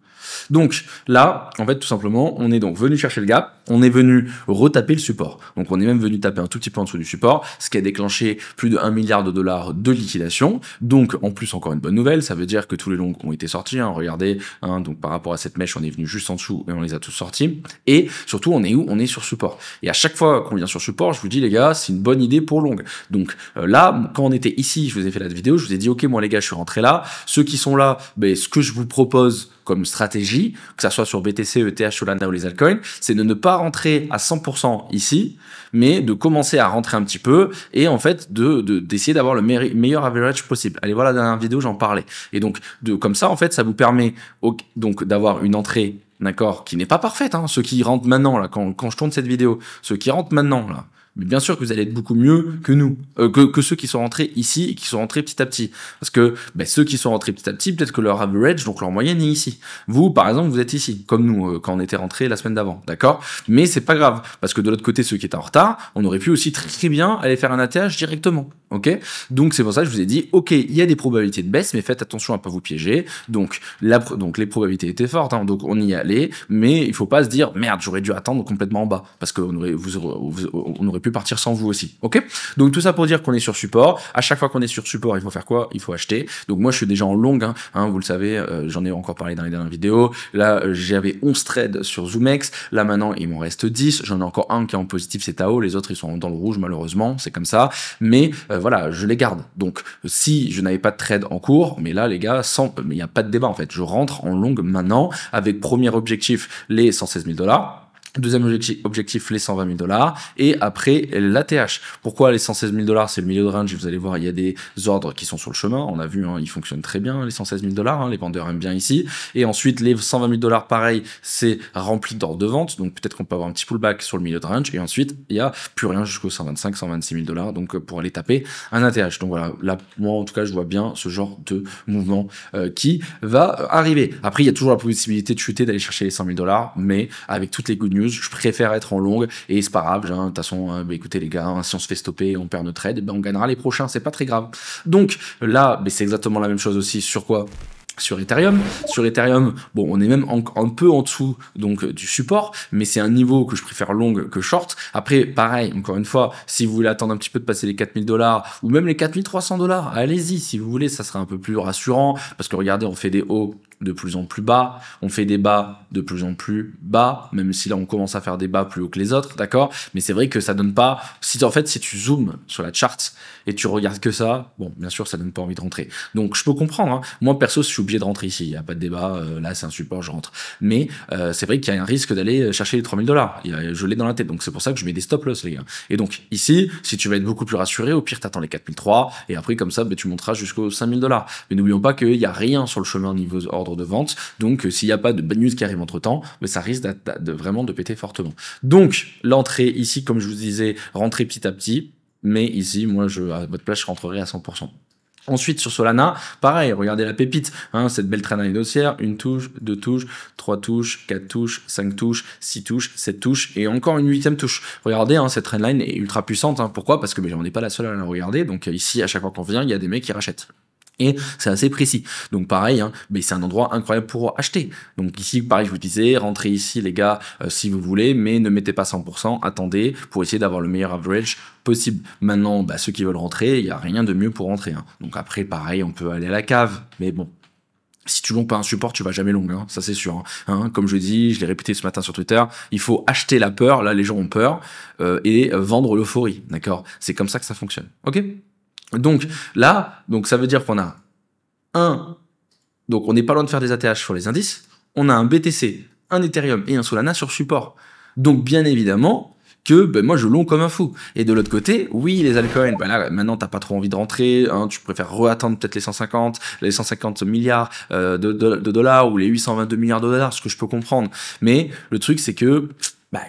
Donc là, en fait, tout simplement, on est donc venu chercher le gap, on est venu retaper le support. Donc on est même venu taper un tout petit peu en dessous du support, ce qui a déclenché plus de 1 milliard de dollars de liquidation. Donc en plus, encore une bonne nouvelle, ça veut dire que tous les longs ont été sortis. Hein, regardez, donc par rapport à cette mèche, on est venu juste en dessous et on les a tous sortis. Et surtout, on est où? On est sur support. Et à chaque fois qu'on vient sur support, je vous dis les gars, c'est une bonne idée pour long. Donc là, quand on était ici, je vous ai fait la vidéo, je vous ai dit ok, moi les gars, je suis rentré là. Ceux qui sont là, ce que je vous propose comme stratégie, que ça soit sur BTC, ETH, Solana ou les altcoins, c'est de ne pas rentrer à 100% ici, mais de commencer à rentrer un petit peu et en fait d'essayer d'avoir le meilleur average possible. Allez voir la dernière vidéo, j'en parlais. Et donc comme ça en fait, ça vous permet donc d'avoir une entrée, d'accord, qui n'est pas parfaite. Hein, ceux qui rentrent maintenant là, quand je tourne cette vidéo, ceux qui rentrent maintenant là. Mais bien sûr que vous allez être beaucoup mieux que nous, que ceux qui sont rentrés ici et qui sont rentrés petit à petit. Parce que ceux qui sont rentrés petit à petit, peut-être que leur average, donc leur moyenne est ici. Vous, par exemple, vous êtes ici, comme nous, quand on était rentrés la semaine d'avant, d'accord? Mais c'est pas grave, parce que de l'autre côté, ceux qui étaient en retard, on aurait pu aussi très bien aller faire un ATH directement, ok? Donc c'est pour ça que je vous ai dit, ok, il y a des probabilités de baisse, mais faites attention à pas vous piéger. Donc les probabilités étaient fortes, hein, donc on y allait, mais il faut pas se dire, merde, j'aurais dû attendre complètement en bas, parce qu'on aurait pu partir sans vous aussi, ok? Donc tout ça pour dire qu'on est sur support. À chaque fois qu'on est sur support, il faut faire quoi? Il faut acheter. Donc moi je suis déjà en long, hein, vous le savez, j'en ai encore parlé dans les dernières vidéos. Là j'avais 11 trades sur ZoomX, là maintenant il m'en reste 10, j'en ai encore un qui est en positif, c'est Tao, les autres ils sont dans le rouge malheureusement, c'est comme ça, mais voilà, je les garde. Donc si je n'avais pas de trade en cours, mais là les gars, il n'y a pas de débat en fait, je rentre en long maintenant avec premier objectif les 116 000 $. Deuxième objectif, les 120 000 $. Et après, l'ATH. Pourquoi les 116 000 $? C'est le milieu de range. Vous allez voir, il y a des ordres qui sont sur le chemin. On a vu, hein, ils fonctionnent très bien, les 116 000 $. Hein, les vendeurs aiment bien ici. Et ensuite, les 120 000 $, pareil, c'est rempli d'ordres de vente. Donc, peut-être qu'on peut avoir un petit pullback sur le milieu de range. Et ensuite, il n'y a plus rien jusqu'aux 125 126 000 $. Donc, pour aller taper un ATH. Donc, voilà. Là, moi, en tout cas, je vois bien ce genre de mouvement qui va arriver. Après, il y a toujours la possibilité de chuter, d'aller chercher les 100 000 $. Mais avec toutes les good news, je préfère être en longue et c'est pas grave, de toute façon, écoutez les gars, si on se fait stopper et on perd notre trade, on gagnera les prochains, c'est pas très grave. Donc là, c'est exactement la même chose aussi sur quoi? Sur Ethereum. Sur Ethereum, bon, on est même un peu en dessous donc du support, mais c'est un niveau que je préfère long que short. Après, pareil, encore une fois, si vous voulez attendre un petit peu de passer les 4 000 $ ou même les 4 300 $, allez-y, si vous voulez, ça sera un peu plus rassurant, parce que regardez, on fait des hauts de plus en plus bas, on fait des bas de plus en plus bas, même si là on commence à faire des bas plus haut que les autres, d'accord? Mais c'est vrai que ça donne pas, si tu zoomes sur la chart et tu regardes que ça, bon, bien sûr, ça donne pas envie de rentrer. Donc je peux comprendre, hein. Moi perso, je suis obligé de rentrer ici, il y a pas de débat, là c'est un support, je rentre. Mais c'est vrai qu'il y a un risque d'aller chercher les 3 000 $. Je l'ai dans la tête, donc c'est pour ça que je mets des stop loss, les gars. Et donc ici, si tu veux être beaucoup plus rassuré, au pire t'attends les 4 300 et après comme ça, tu monteras jusqu'aux 5 000 $. Mais n'oublions pas qu'il y a rien sur le chemin niveau ordre de vente, donc s'il n'y a pas de bad news qui arrive entre temps, ça risque vraiment de péter fortement. Donc l'entrée ici, comme je vous disais, rentrer petit à petit, mais ici moi à votre place je rentrerai à 100%. Ensuite, sur Solana, pareil, regardez la pépite, hein, cette belle trendline haussière, une touche, deux touches, trois touches, quatre touches, cinq touches, six touches, sept touches, et encore une huitième touche. Regardez, hein, cette trendline est ultra puissante, hein. Pourquoi? Parce que on n'est pas la seule à la regarder, donc ici, à chaque fois qu'on vient, il y a des mecs qui rachètent. Et c'est assez précis. Donc pareil, hein, mais c'est un endroit incroyable pour acheter. Donc ici, pareil, je vous disais, rentrez ici les gars si vous voulez, mais ne mettez pas 100%, attendez pour essayer d'avoir le meilleur average possible. Maintenant, ceux qui veulent rentrer, il n'y a rien de mieux pour rentrer. Hein. Donc après, pareil, on peut aller à la cave, mais bon. Si tu longes pas un support, tu vas jamais long, hein, ça c'est sûr. Hein. Comme je dis, je l'ai répété ce matin sur Twitter, il faut acheter la peur, là les gens ont peur, et vendre l'euphorie, d'accord? C'est comme ça que ça fonctionne, ok? Donc là, ça veut dire qu'on a donc on n'est pas loin de faire des ATH sur les indices, on a un BTC, un Ethereum et un Solana sur support. Donc bien évidemment que moi je long comme un fou. Et de l'autre côté, oui, les altcoins, là maintenant t'as pas trop envie de rentrer, hein, tu préfères re-attendre peut-être les 150 milliards de dollars ou les 822 milliards de dollars, ce que je peux comprendre. Mais le truc c'est que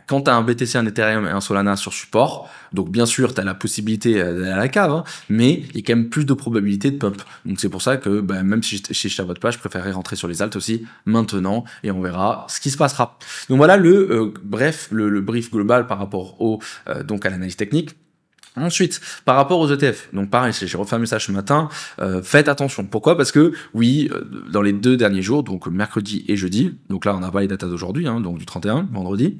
quand tu as un BTC, un Ethereum et un Solana sur support, donc bien sûr, tu as la possibilité d'aller à la cave, hein, mais il y a quand même plus de probabilité de pump. Donc c'est pour ça que même si je vote pas, je préférerais rentrer sur les alts aussi maintenant et on verra ce qui se passera. Donc voilà le brief global par rapport donc à l'analyse technique. Ensuite, par rapport aux ETF, donc pareil, j'ai refait un message ce matin, faites attention. Pourquoi? Parce que oui, dans les 2 derniers jours, donc mercredi et jeudi, donc là on n'a pas les datas d'aujourd'hui, hein, donc du 31, vendredi,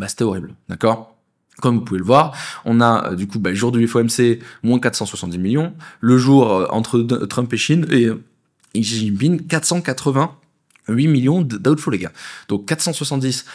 c'était horrible, d'accord? Comme vous pouvez le voir, on a du coup le jour du FOMC, moins 470 millions, le jour entre Trump et Chine, et Xi Jinping, 488 millions d'outflow, les gars. Donc 470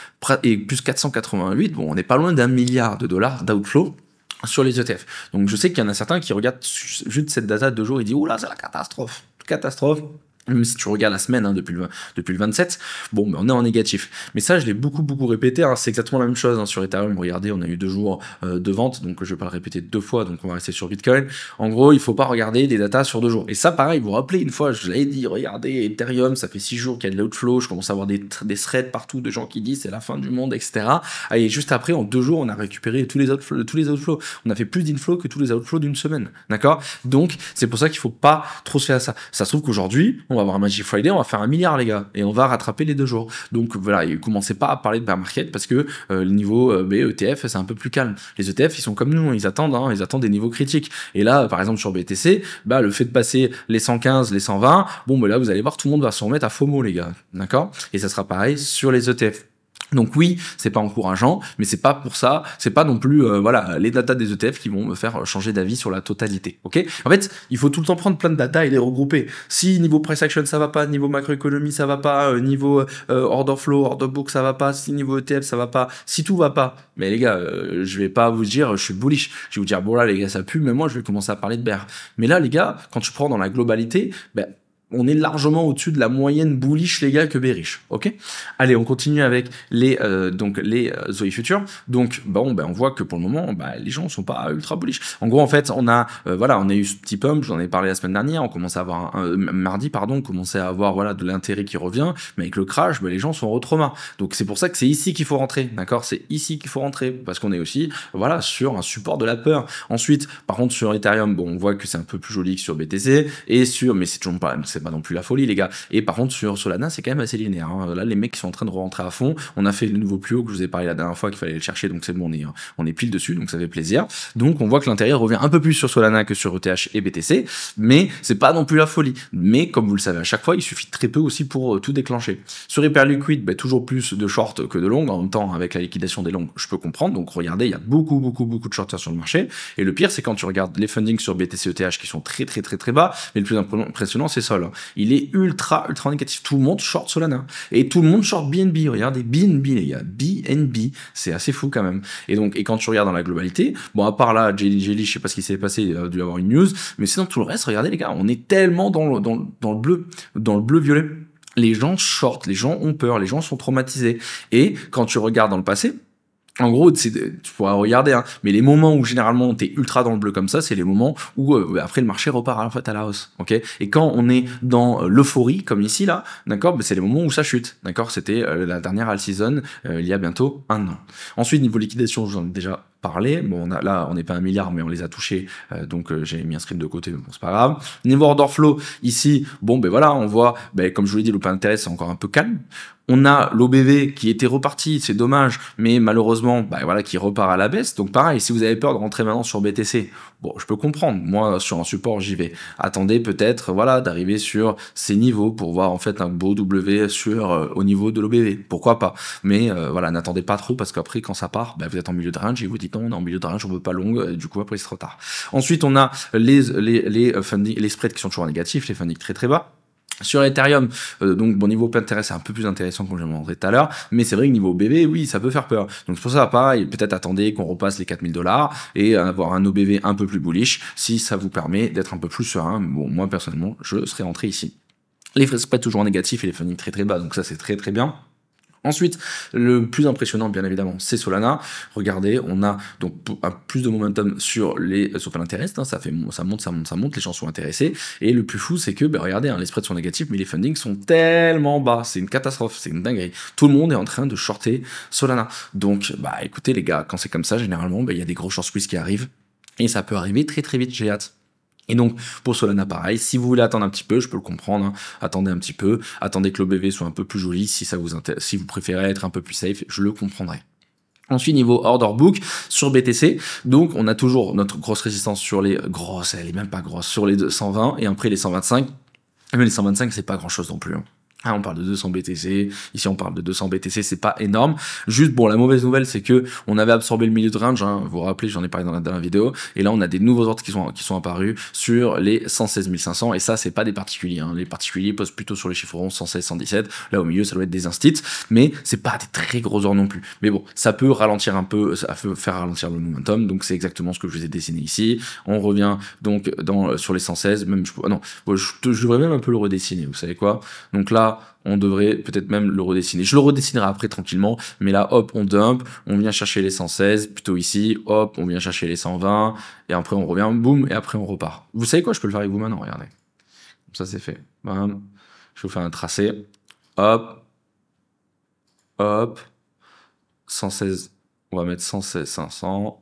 et plus 488, on n'est pas loin d'1 milliard de dollars d'outflow sur les ETF. Donc je sais qu'il y en a certains qui regardent juste cette data de 2 jours et disent « Oula, c'est la catastrophe !» Catastrophe. Même si tu regardes la semaine, hein, depuis le 27, on est en négatif. Mais ça, je l'ai beaucoup répété, hein, c'est exactement la même chose, hein, sur Ethereum. Regardez, on a eu 2 jours de vente, donc je vais pas le répéter 2 fois, donc on va rester sur Bitcoin. En gros, il faut pas regarder des datas sur 2 jours. Et ça, pareil, vous vous rappelez, une fois, je vous l'avais dit, regardez, Ethereum, ça fait 6 jours qu'il y a de l'outflow, je commence à avoir des threads partout de gens qui disent c'est la fin du monde, etc. Et juste après, en 2 jours, on a récupéré tous les outflows. On a fait plus d'inflows que tous les outflows d'une semaine, d'accord? Donc, c'est pour ça qu'il faut pas trop se faire ça. Ça se trouve qu'aujourd'hui, on va avoir un Magic Friday, on va faire 1 milliard, les gars, et on va rattraper les 2 jours. Donc voilà, et commencez pas à parler de bear market parce que le niveau ETF, c'est un peu plus calme. Les ETF, ils sont comme nous, ils attendent des niveaux critiques. Et là, par exemple, sur BTC, le fait de passer les 115, les 120, là, vous allez voir, tout le monde va se remettre à FOMO, les gars, d'accord? Et ça sera pareil sur les ETF. Donc oui, c'est pas encourageant, mais c'est pas pour ça, c'est pas non plus les datas des ETF qui vont me faire changer d'avis sur la totalité. Ok? En fait, il faut tout le temps prendre plein de datas et les regrouper. Si niveau price action ça va pas, niveau macroéconomie ça va pas, niveau order flow, order book ça va pas, si niveau ETF ça va pas, si tout va pas, mais les gars, je vais pas vous dire je suis bullish, je vais vous dire bon là les gars ça pue, mais moi je vais commencer à parler de bear. Mais là les gars, quand tu prends dans la globalité, on est largement au-dessus de la moyenne bullish, les gars, que bearish. Ok? Allez, on continue avec les Zoe Futures. Donc, on voit que pour le moment, les gens sont pas ultra bullish. En gros, en fait, on a eu ce petit pump, j'en ai parlé la semaine dernière, on commençait à avoir mardi, on commençait à avoir, de l'intérêt qui revient, mais avec le crash, les gens sont retrauma. Donc, c'est pour ça que c'est ici qu'il faut rentrer, d'accord? C'est ici qu'il faut rentrer, parce qu'on est aussi, sur un support de la peur. Ensuite, par contre, sur Ethereum, on voit que c'est un peu plus joli que sur BTC, mais c'est toujours pas non plus la folie, les gars. Et par contre, sur Solana, c'est quand même assez linéaire, hein. Là, les mecs qui sont en train de rentrer à fond. On a fait le nouveau plus haut que je vous ai parlé la dernière fois qu'il fallait le chercher, donc c'est bon, on est pile dessus, donc ça fait plaisir. Donc, on voit que l'intérêt revient un peu plus sur Solana que sur ETH et BTC, mais c'est pas non plus la folie. Mais, comme vous le savez, à chaque fois, il suffit très peu aussi pour tout déclencher. Sur Hyperliquid, toujours plus de short que de long. En même temps, avec la liquidation des longs, je peux comprendre. Donc, regardez, il y a beaucoup de shorters sur le marché. Et le pire, c'est quand tu regardes les fundings sur BTC ETH qui sont très bas, mais le plus impressionnant, c'est Sol. Il est ultra négatif. Tout le monde short Solana. Et tout le monde short BNB. Regardez, BNB, les gars. BNB. C'est assez fou quand même. Et quand tu regardes dans la globalité, à part là, Jelly, je sais pas ce qui s'est passé, il a dû avoir une news, mais sinon tout le reste, regardez les gars, on est tellement dans le bleu-violet. Les gens short, les gens ont peur, les gens sont traumatisés. Et quand tu regardes dans le passé, en gros, tu pourras regarder, hein, mais les moments où généralement t'es ultra dans le bleu comme ça, c'est les moments où après le marché repart en fait à la hausse, ok. Et quand on est dans l'euphorie, comme ici là, d'accord, c'est les moments où ça chute, d'accord. C'était la dernière all season il y a bientôt 1 an. Ensuite, niveau liquidation, j'en ai déjà parlé. Bon, là, on n'est pas 1 milliard, mais on les a touchés, donc j'ai mis un script de côté, mais bon, c'est pas grave. Niveau order flow, ici, bon, ben voilà, on voit, ben, comme je vous l'ai dit, l'open interest, c'est encore un peu calme. On a l'OBV qui était reparti, c'est dommage, mais malheureusement, bah voilà, qui repart à la baisse. Donc pareil, si vous avez peur de rentrer maintenant sur BTC, bon, je peux comprendre. Moi, sur un support, j'y vais. Attendez peut-être, voilà, d'arriver sur ces niveaux pour voir en fait un beau W sur au niveau de l'OBV. Pourquoi pas? Mais voilà, n'attendez pas trop parce qu'après, quand ça part, bah, vous êtes en milieu de range et vous dites non, on est en milieu de range, on veut pas long. Du coup, après, c'est trop tard. Ensuite, on a les spreads qui sont toujours négatifs, les fundings très très bas. Sur Ethereum, donc bon, niveau intérêt, c'est un peu plus intéressant comme je l'ai montré tout à l'heure, mais c'est vrai que niveau BV, oui, ça peut faire peur. Donc c'est pour ça, pareil, peut-être attendez qu'on repasse les 4 000 $ et avoir un OBV un peu plus bullish, si ça vous permet d'être un peu plus serein. Bon, moi personnellement, je serais rentré ici. Les spreads toujours négatifs et les fundings très très bas, donc ça c'est très très bien. Ensuite, le plus impressionnant, bien évidemment, c'est Solana. Regardez, on a donc plus de momentum sur les open interest, hein, ça monte, les gens sont intéressés. Et le plus fou, c'est que, regardez, hein, les spreads sont négatifs, mais les fundings sont tellement bas, c'est une catastrophe, c'est une dinguerie. Tout le monde est en train de shorter Solana. Donc, écoutez les gars, quand c'est comme ça, généralement, il y a des gros short squeeze qui arrivent, et ça peut arriver très très vite, j'ai hâte. Et donc, pour Solana, pareil, si vous voulez attendre un petit peu, je peux le comprendre, hein, attendez un petit peu, attendez que l'OBV soit un peu plus joli, si ça vous intéresse, si vous préférez être un peu plus safe, je le comprendrai. Ensuite, niveau order book, sur BTC, donc on a toujours notre grosse résistance sur les grosses, elle est même pas grosse, sur les 120, et après les 125, mais les 125, c'est pas grand chose non plus, hein. Ah, on parle de 200 BTC, ici on parle de 200 BTC, c'est pas énorme. Juste, bon, la mauvaise nouvelle, c'est que on avait absorbé le milieu de range, hein, vous vous rappelez, j'en ai parlé dans la dernière vidéo, et là on a des nouveaux ordres qui sont apparus sur les 116 500, et ça, c'est pas des particuliers, hein. Les particuliers posent plutôt sur les chiffres ronds 116, 117, là au milieu, ça doit être des instits, mais c'est pas des très gros ordres non plus. Mais bon, ça peut ralentir un peu, ça peut faire ralentir le momentum, donc c'est exactement ce que je vous ai dessiné ici. On revient donc sur les 116, même, je devrais même un peu le redessiner, vous savez quoi? Donc là, on devrait peut-être même le redessiner. Je le redessinerai après tranquillement, mais là, hop, on dump, on vient chercher les 116, plutôt ici, hop, on vient chercher les 120, et après on revient, boum, et après on repart. Vous savez quoi, je peux le faire avec vous maintenant, regardez. Comme ça, c'est fait. Bam. Je vais vous faire un tracé. Hop, hop, 116, on va mettre 116, 500,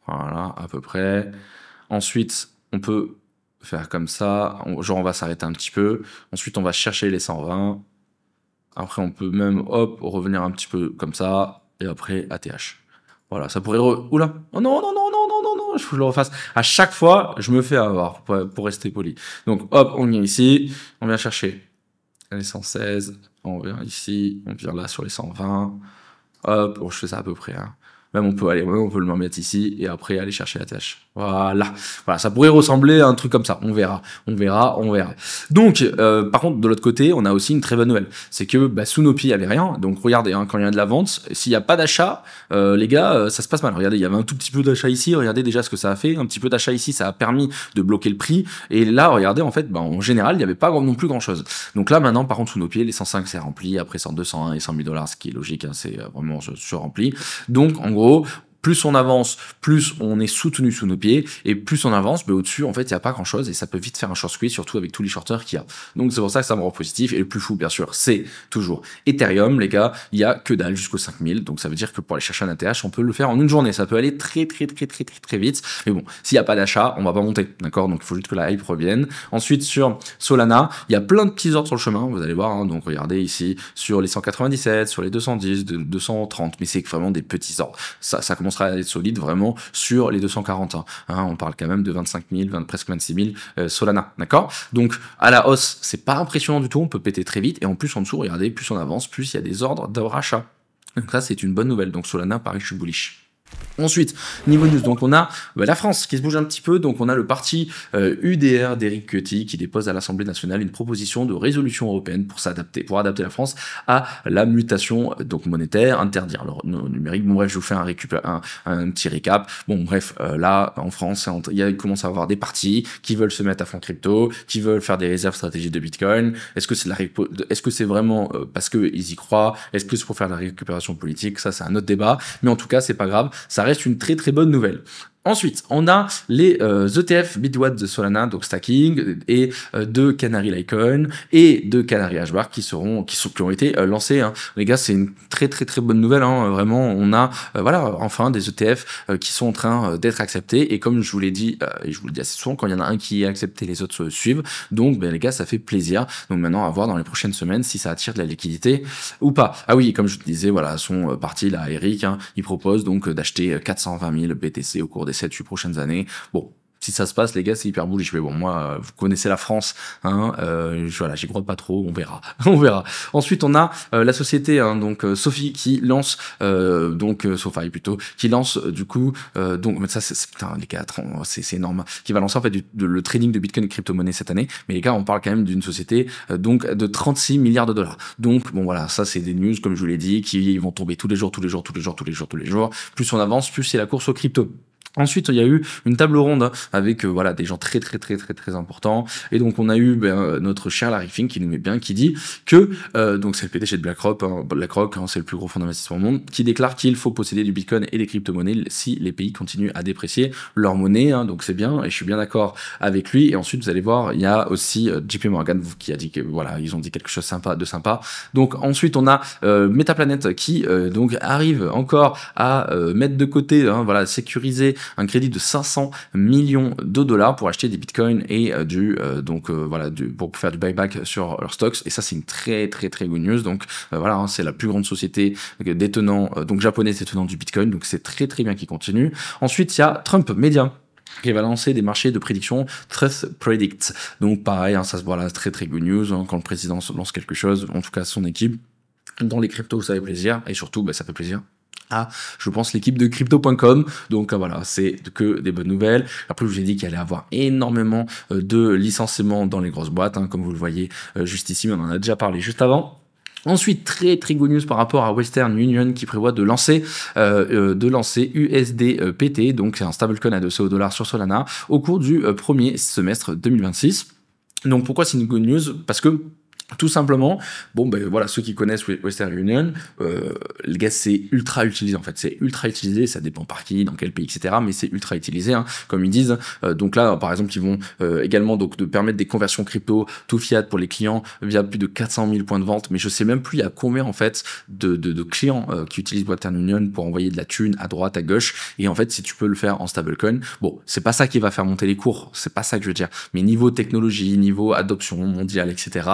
voilà, à peu près. Ensuite, on peut faire comme ça, genre on va s'arrêter un petit peu, ensuite on va chercher les 120, après on peut même, hop, revenir un petit peu comme ça, et après ATH. Voilà, ça pourrait... Oula, oh non, non, non, non, non, non, non, il faut que je le refasse. À chaque fois, je me fais avoir, pour rester poli. Donc hop, on vient ici, on vient chercher les 116, on vient ici, on vient là sur les 120, hop, bon, je fais ça à peu près, hein. Même on peut le mettre ici et après aller chercher la tâche. Voilà, ça pourrait ressembler à un truc comme ça. On verra. Donc, par contre, de l'autre côté, on a aussi une très bonne nouvelle, c'est que sous nos pieds, il y avait rien. Donc, regardez, hein, quand il y a de la vente, s'il n'y a pas d'achat, les gars, ça se passe mal. Regardez, il y avait un tout petit peu d'achat ici. Regardez déjà ce que ça a fait. Un petit peu d'achat ici, ça a permis de bloquer le prix. Et là, regardez, en fait, en général, il n'y avait pas non plus grand chose. Donc là, maintenant, par contre, sous nos pieds, les 105 c'est rempli. Après 100, 201 et 100 000 $, ce qui est logique, hein, c'est vraiment rempli. Donc, en gros, plus on avance, plus on est soutenu sous nos pieds, et plus on avance, au-dessus, en fait, il n'y a pas grand-chose, et ça peut vite faire un short squeeze, surtout avec tous les shorters qu'il y a. Donc c'est pour ça que ça me rend positif, et le plus fou, bien sûr, c'est toujours Ethereum, les gars, il y a que dalle jusqu'aux 5000, donc ça veut dire que pour aller chercher un ATH, on peut le faire en une journée, ça peut aller très vite, mais bon, s'il n'y a pas d'achat, on va pas monter, d'accord? Donc il faut juste que la hype revienne. Ensuite, sur Solana, il y a plein de petits ordres sur le chemin, vous allez voir, hein, donc regardez ici, sur les 197, sur les 210, 230, mais c'est vraiment des petits ordres. Ça commence à être solide vraiment sur les 240, hein, on parle quand même de 25 000, presque 26 000 Solana, d'accord? Donc à la hausse, c'est pas impressionnant du tout, on peut péter très vite, et en plus en dessous, regardez, plus on avance, plus il y a des ordres de rachat. Donc ça, c'est une bonne nouvelle. Donc Solana, pareil, je suis bullish. Ensuite, niveau news, donc on a la France qui se bouge un petit peu, donc on a le parti UDR d'Eric Ciotti qui dépose à l'Assemblée nationale une proposition de résolution européenne pour adapter la France à la mutation donc monétaire, interdire le numérique. Bon bref, je vous fais un petit récap. Bon bref, là en France, il commence à avoir des partis qui veulent se mettre à fond crypto, qui veulent faire des réserves stratégiques de Bitcoin. Est-ce que c'est vraiment parce qu'ils y croient? Est-ce que c'est pour faire de la récupération politique? Ça, c'est un autre débat, mais en tout cas, c'est pas grave. Ça reste une très bonne nouvelle. Ensuite, on a les ETF Bitwad de Solana, donc stacking, et de Canary Litecoin et de Canary Hashbar qui ont été lancés. Hein. Les gars, c'est une très très très bonne nouvelle. Hein. Vraiment, on a voilà enfin des ETF qui sont en train d'être acceptés. Et comme je vous l'ai dit, et je vous le dis assez souvent, quand il y en a un qui est accepté, les autres suivent. Donc, ben, les gars, ça fait plaisir. Donc maintenant, à voir dans les prochaines semaines si ça attire de la liquidité ou pas. Ah oui, comme je vous disais, voilà, son parti là, Eric, hein, il propose donc d'acheter 420 000 BTC au cours des 7-8 prochaines années. Bon, si ça se passe, les gars, c'est hyper bullish. Mais bon, moi, vous connaissez la France, hein, voilà, j'y crois pas trop, on verra. On verra. Ensuite, on a la société, hein, donc Sophie, qui lance, Sophie plutôt, qui lance du coup, donc, mais ça, putain, les gars, c'est énorme, qui va lancer en fait le trading de Bitcoin et crypto-monnaie cette année. Mais les gars, on parle quand même d'une société donc de 36 milliards de dollars. Donc, bon, voilà, ça, c'est des news, comme je vous l'ai dit, qui vont tomber tous les jours. Plus on avance, plus c'est la course aux crypto. Ensuite, il y a eu une table ronde avec voilà des gens très importants, et donc on a eu notre cher Larry Fink qui nous met bien, qui dit que donc c'est le PDG de BlackRock, c'est le plus gros fonds d'investissement au monde, qui déclare qu'il faut posséder du Bitcoin et des crypto-monnaies si les pays continuent à déprécier leur monnaie, hein, donc c'est bien, et je suis bien d'accord avec lui. Et ensuite, vous allez voir, il y a aussi JP Morgan qui a dit que voilà, ils ont dit quelque chose de sympa. Donc ensuite, on a Metaplanet qui donc arrive encore à mettre de côté, hein, voilà, sécuriser un crédit de 500 millions de dollars pour acheter des bitcoins et pour faire du buyback sur leurs stocks. Et ça, c'est une très good news. Donc voilà, hein, c'est la plus grande société japonaise détenant du bitcoin. Donc c'est très bien qu'il continue. Ensuite, il y a Trump Media qui va lancer des marchés de prédiction Trust Predict. Donc pareil, hein, ça se voit là, très good news, hein, quand le président lance quelque chose, en tout cas son équipe. Dans les cryptos, ça fait plaisir, et surtout, ça fait plaisir à, je pense, l'équipe de crypto.com. Donc voilà, c'est que des bonnes nouvelles. Après, je vous ai dit qu'il allait y avoir énormément de licenciements dans les grosses boîtes, hein, comme vous le voyez juste ici, mais on en a déjà parlé juste avant. Ensuite, très good news par rapport à Western Union qui prévoit de lancer USDPT, donc c'est un stablecoin adossé au dollar sur Solana, au cours du premier semestre 2026. Donc pourquoi c'est une good news? Parce que tout simplement, voilà, ceux qui connaissent Western Union, les gars, c'est ultra utilisé en fait, c'est ultra utilisé, ça dépend par qui, dans quel pays, etc. Mais c'est ultra utilisé, hein, comme ils disent. Donc là, par exemple, ils vont également donc de permettre des conversions crypto tout fiat pour les clients via plus de 400 000 points de vente. Mais je sais même plus il y a combien en fait de clients qui utilisent Western Union pour envoyer de la thune à droite, à gauche. Et en fait, si tu peux le faire en stablecoin, bon, c'est pas ça qui va faire monter les cours, c'est pas ça que je veux dire. Mais niveau technologie, niveau adoption mondiale, etc.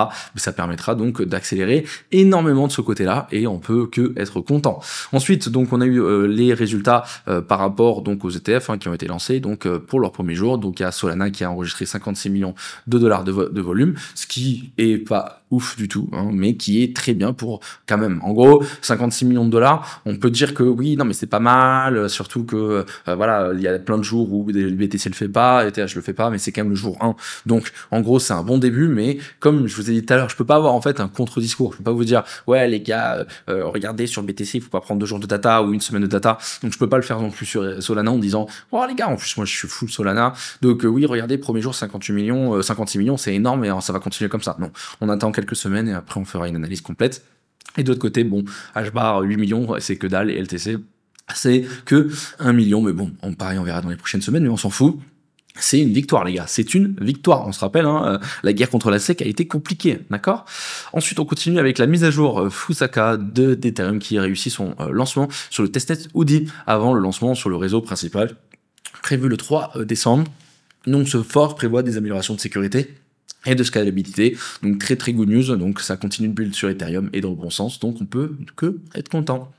Ça permettra donc d'accélérer énormément de ce côté-là, et on peut que être content. Ensuite, donc on a eu les résultats par rapport donc aux ETF, hein, qui ont été lancés donc pour leur premier jour. Donc il y a Solana qui a enregistré 56 millions de dollars de volume, ce qui est pas ouf du tout, hein, mais qui est très bien pour quand même. En gros, 56 millions de dollars, on peut dire que oui, non mais c'est pas mal, surtout que voilà, il y a plein de jours où le BTC le fait pas, ETH le fait pas, mais c'est quand même le jour 1. Donc en gros, c'est un bon début, mais comme je vous ai dit tout à l'heure, je peux pas avoir en fait un contre-discours. Je peux pas vous dire ouais les gars, regardez sur le BTC, il faut pas prendre 2 jours de data ou 1 semaine de data. Donc je peux pas le faire non plus sur Solana en disant oh les gars, en plus moi je suis full Solana. Donc oui, regardez, premier jour 56 millions, c'est énorme et ça va continuer comme ça. Non, on attend quelques semaines et après on fera une analyse complète. Et de l'autre côté, bon, Hbar 8 millions, c'est que dalle, et LTC c'est que 1 million, mais bon, pareil, on verra dans les prochaines semaines, mais on s'en fout. C'est une victoire, les gars. C'est une victoire. On se rappelle, hein, la guerre contre la SEC a été compliquée, d'accord? Ensuite, on continue avec la mise à jour Fusaka d'Ethereum qui réussit son lancement sur le testnet Oudi avant le lancement sur le réseau principal, prévu le 3 décembre. Donc, ce fork prévoit des améliorations de sécurité et de scalabilité. Donc, très good news. Donc, ça continue de build sur Ethereum et dans le bon sens. Donc, on peut que être content.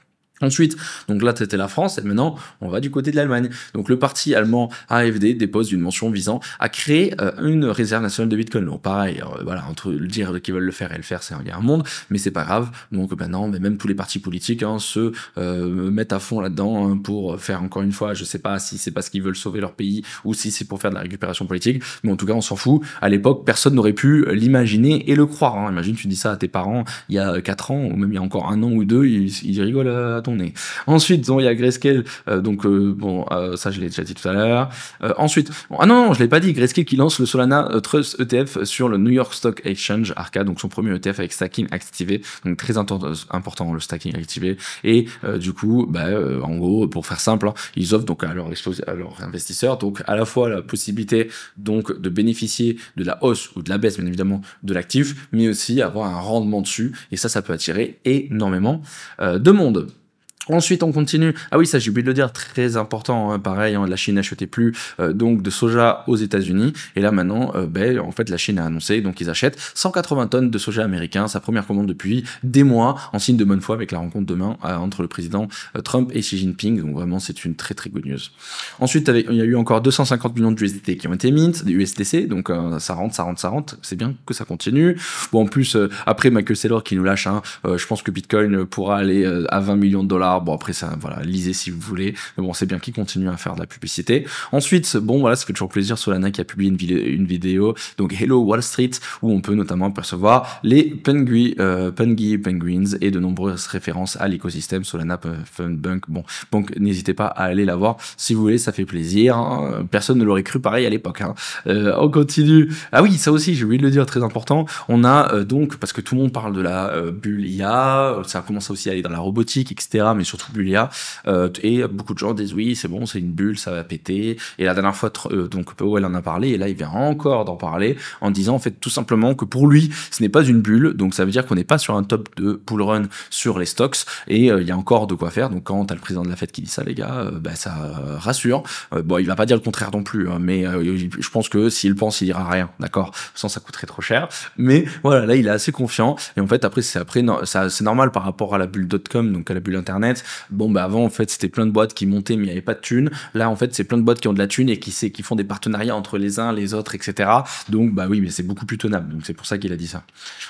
Ensuite, donc là c'était la France, et maintenant on va du côté de l'Allemagne. Donc le parti allemand AfD dépose une mention visant à créer une réserve nationale de Bitcoin. Donc pareil, voilà, entre le dire qu'ils veulent le faire et le faire, c'est un monde, mais c'est pas grave. Donc maintenant, mais même tous les partis politiques se mettent à fond là-dedans, hein, pour faire, encore une fois, je sais pas si c'est parce qu'ils veulent sauver leur pays ou si c'est pour faire de la récupération politique, mais en tout cas on s'en fout. À l'époque, personne n'aurait pu l'imaginer et le croire, hein. Imagine, tu dis ça à tes parents il y a 4 ans, ou même il y a encore 1 an ou 2, ils rigolent à ton on est. Ensuite, il y a Grayscale, ça je l'ai déjà dit tout à l'heure. Ensuite, je l'ai pas dit, Grayscale qui lance le Solana Trust ETF sur le New York Stock Exchange Arca, donc son premier ETF avec stacking activé, donc très important le stacking activé. Et du coup, en gros, pour faire simple, hein, ils offrent donc à leurs investisseurs donc à la fois la possibilité donc de bénéficier de la hausse ou de la baisse bien évidemment de l'actif, mais aussi avoir un rendement dessus, et ça peut attirer énormément de monde. Ensuite, on continue. Ah oui, ça j'ai oublié de le dire, très important, hein, pareil, hein, la Chine n'achetait plus donc de soja aux États-Unis, et là maintenant, en fait, la Chine a annoncé, donc ils achètent 180 tonnes de soja américain, sa première commande depuis des mois, en signe de bonne foi avec la rencontre demain entre le président Trump et Xi Jinping. Donc vraiment, c'est une très très good news. Ensuite, il y a eu encore 250 millions de USDT qui ont été mint, des USDC, donc ça rentre. C'est bien que ça continue. Bon, en plus, après Michael Saylor qui nous lâche, hein, je pense que Bitcoin pourra aller à 20 millions de dollars. Bon, après ça, voilà, lisez si vous voulez. Mais bon, c'est bien qu'il continue à faire de la publicité. Ensuite, ça fait toujours plaisir, Solana qui a publié une vidéo, donc Hello Wall Street, où on peut notamment apercevoir les Penguins et de nombreuses références à l'écosystème Solana Fundbunk. Bon, donc n'hésitez pas à aller la voir si vous voulez, ça fait plaisir. Hein. Personne ne l'aurait cru pareil à l'époque. Hein. On continue. Ah oui, ça aussi, j'ai oublié de le dire, très important. On a donc, parce que tout le monde parle de la bulle IA, ça commence aussi à aller dans la robotique, etc., mais surtout bulle IA, et beaucoup de gens disent oui, c'est bon, c'est une bulle, ça va péter. Et la dernière fois, donc Powell en a parlé, et là il vient encore d'en parler en disant en fait tout simplement que pour lui, ce n'est pas une bulle, donc ça veut dire qu'on n'est pas sur un top de bull run sur les stocks, et il y a encore de quoi faire. Donc quand t'as le président de la Fed qui dit ça, les gars, ça rassure. Bon, il va pas dire le contraire non plus, hein, mais je pense que s'il pense, il dira rien, d'accord, sans ça coûterait trop cher. Mais voilà, là il est assez confiant, et en fait c'est normal par rapport à la bulle .com, donc à la bulle internet. Bon, avant en fait c'était plein de boîtes qui montaient mais il n'y avait pas de thunes. Là en fait c'est plein de boîtes qui ont de la thune et qui font des partenariats entre les uns les autres, etc. Donc oui, mais c'est beaucoup plus tenable, donc c'est pour ça qu'il a dit ça.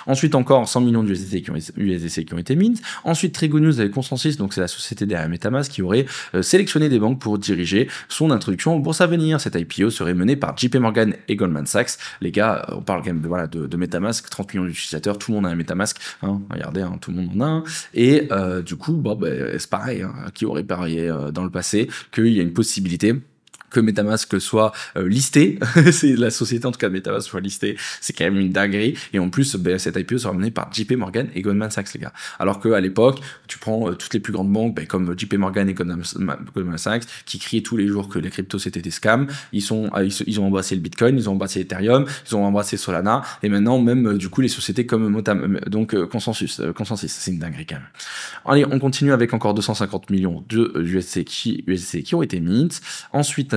Ensuite encore 100 millions de USDC qui ont été mint. Ensuite, très good news avec Consensus, donc c'est la société derrière MetaMask qui aurait sélectionné des banques pour diriger son introduction aux bourses à venir. Cette IPO serait menée par JP Morgan et Goldman Sachs. Les gars, on parle quand même de MetaMask, 30 millions d'utilisateurs, tout le monde a un MetaMask, hein, regardez, hein, tout le monde en a un. Et du coup, c'est pareil, hein, qui aurait parié dans le passé qu'il y a une possibilité que MetaMask soit listé, c'est la société en tout cas de MetaMask soit listée, c'est quand même une dinguerie, et en plus cette IPO sera menée par JP Morgan et Goldman Sachs, les gars. Alors qu'à l'époque, tu prends toutes les plus grandes banques comme JP Morgan et Goldman Sachs qui criaient tous les jours que les cryptos c'était des scams, ils ont embrassé le Bitcoin, ils ont embrassé Ethereum, ils ont embrassé Solana, et maintenant même du coup les sociétés comme Consensus, c'est une dinguerie quand même. Allez, on continue avec encore 250 millions de USDC qui ont été mint. Ensuite,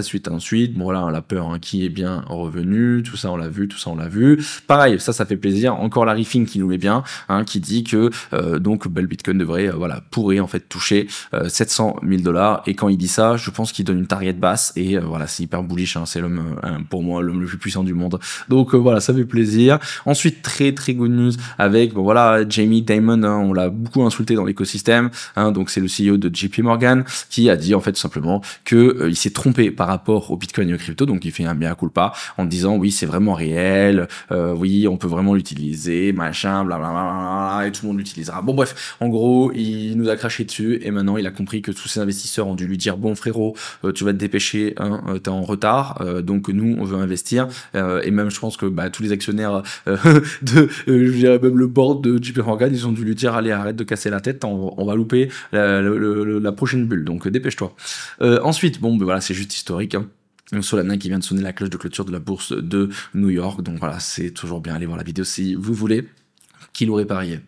bon voilà, la peur, hein, qui est bien revenu, tout ça on l'a vu. Pareil, ça fait plaisir. Encore la Riffing qui nous met bien, hein, qui dit que donc Bitcoin devrait pourrait en fait toucher 700 000 $. Et quand il dit ça, je pense qu'il donne une target basse, et voilà, c'est hyper bullish, hein, c'est l'homme, pour moi, l'homme le plus puissant du monde. Donc voilà, ça fait plaisir. Ensuite, très très good news avec Jamie Dimon, hein, on l'a beaucoup insulté dans l'écosystème, hein, donc c'est le CEO de JP Morgan qui a dit en fait tout simplement que il s'est trompé par rapport au Bitcoin et au crypto, donc il fait un mea culpa en disant oui, c'est vraiment réel, oui, on peut vraiment l'utiliser, machin, blablabla, et tout le monde l'utilisera. Bon bref, en gros, il nous a craché dessus, et maintenant il a compris que tous ses investisseurs ont dû lui dire bon frérot, tu vas te dépêcher, hein, t'es en retard, donc nous on veut investir, et même je pense que tous les actionnaires je dirais même le board de JP Morgan, ils ont dû lui dire allez, arrête de casser la tête, on va louper la prochaine bulle, donc dépêche-toi. Ensuite, voilà, c'est juste historique, hein. Solana qui vient de sonner la cloche de clôture de la bourse de New York, donc voilà, c'est toujours bien, allez voir la vidéo si vous voulez. Qui l'aurait parié?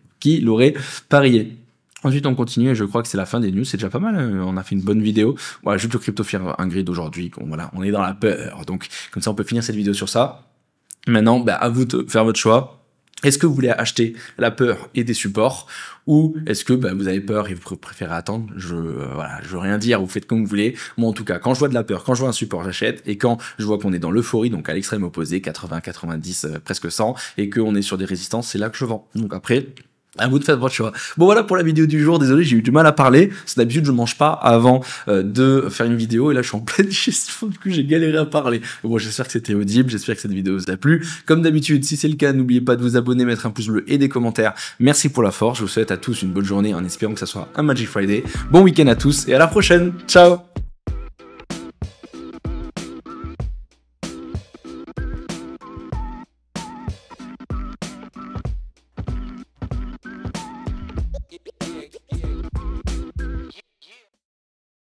Ensuite, on continue, et je crois que c'est la fin des news, c'est déjà pas mal, hein. On a fait une bonne vidéo. Voilà, juste le Crypto Fear Grid aujourd'hui, voilà, on est dans la peur, donc comme ça on peut finir cette vidéo sur ça. Maintenant, à vous de faire votre choix. Est-ce que vous voulez acheter la peur et des supports, ou est-ce que vous avez peur et vous préférez attendre? Je veux rien dire, vous faites comme vous voulez. Moi en tout cas, quand je vois de la peur, quand je vois un support, j'achète, et quand je vois qu'on est dans l'euphorie, donc à l'extrême opposé, 80, 90, presque 100, et qu'on est sur des résistances, c'est là que je vends. Donc après, À vous de faire votre choix. Bon voilà pour la vidéo du jour, désolé j'ai eu du mal à parler, c'est d'habitude je mange pas avant de faire une vidéo et là je suis en pleine digestion, du coup j'ai galéré à parler. Bon j'espère que c'était audible, j'espère que cette vidéo vous a plu. Comme d'habitude si c'est le cas n'oubliez pas de vous abonner, mettre un pouce bleu et des commentaires. Merci pour la force, je vous souhaite à tous une bonne journée en espérant que ça soit un Magic Friday. Bon week-end à tous et à la prochaine, ciao.